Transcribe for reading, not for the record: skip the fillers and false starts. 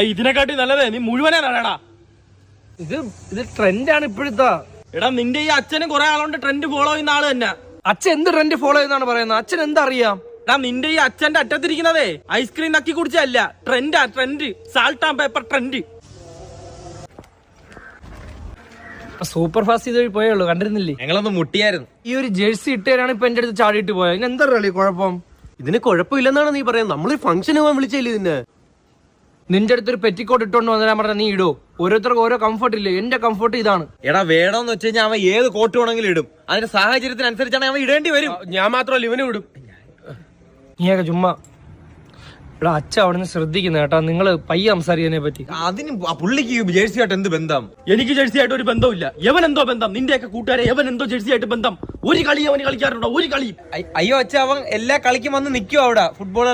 ഇതിനെക്കാട്ടി നല്ലതേ നീ മുഴുവനാടാ. ഇത് ട്രെൻഡാണ് ഇപ്പോഴത്തെ. എടാ നിന്റെ ഈ അച്ഛനും കുറെ ആളുണ്ട് ട്രെൻഡ് ഫോളോ ചെയ്യുന്ന ആള് തന്നെ. അച്ഛൻ എന്ത് ട്രെൻഡ് ഫോളോ ചെയ്യുന്നതാണ് പറയുന്നത്? അച്ഛൻ എന്തറിയാം? എടാ നിന്റെ ഈ അച്ഛന്റെ അറ്റത്തിരിക്കുന്നതേ ഐസ്ക്രീം നക്കി കുടിച്ചല്ല, ട്രെൻഡാ trend. Salt and pepper trend. Super fast ഇതുവഴി പോയുള്ളൂ, കണ്ടിരുന്നില്ലേ? ഞങ്ങളൊന്ന് മുട്ടിയായിരുന്നു. ഈ ഒരു ജേഴ്സി ഇട്ടുകാരാണ് ഇപ്പൊ എന്റെ അടുത്ത് ചാടിയിട്ട് പോയത്. ഇതിന് എന്താ കളി കുഴപ്പം? ഇതിന് കുഴപ്പമില്ലെന്നാണ് നീ പറയുന്നത്. നമ്മളൊരു ഫംഗ്ഷന് പോകാൻ വിളിച്ചില്ലേ ഇതിന്? നിന്റെ അടുത്തൊരു പെറ്റിക്കോട്ട് ഇട്ടോണ്ട് വന്നാൽ പറഞ്ഞ നീ ഇടോ? ഓരോരുത്തർക്കും ഓരോ കംഫർട്ട് ഇല്ലേ. എന്റെ കംഫർട്ട് ഇതാണ്. എടാ വേണമെന്ന് വെച്ച് കഴിഞ്ഞാൽ അവൻ ഏത് കോട്ട് വേണമെങ്കിലും ഇടും. അതിന്റെ സാഹചര്യത്തിനനുസരിച്ചാണ് അവൻ ഇടേണ്ടി വരും. ഞാൻ മാത്രമല്ല ഇവനും ഇടും. നീയൊക്കെ ചുമ്മാ. എടാ അച്ഛ അവിടെ നിന്ന് ശ്രദ്ധിക്കുന്ന കേട്ടാ. നിങ്ങള് പയ്യെ സംസാരിക്കുന്നതിനെ പറ്റി. അതിന് പുള്ളിക്ക് ജേഴ്സി ആയിട്ട് എന്ത് ബന്ധം? എനിക്ക് ജേഴ്സി ആയിട്ട് ഒരു ബന്ധമില്ല. എവൻ എന്തോ ബന്ധം. നിന്റെയൊക്കെ കൂട്ടുകാരെ എവൻ എന്തോ ജേഴ്സി ആയിട്ട് ബന്ധം. ഒരു കളി അവന് കളിക്കാറുണ്ടോ? ഒരു കളി. അയ്യോ അച്ഛ, അവൻ എല്ലാ കളിക്കും വന്ന് നിൽക്കും അവിടെ ഫുട്ബോൾ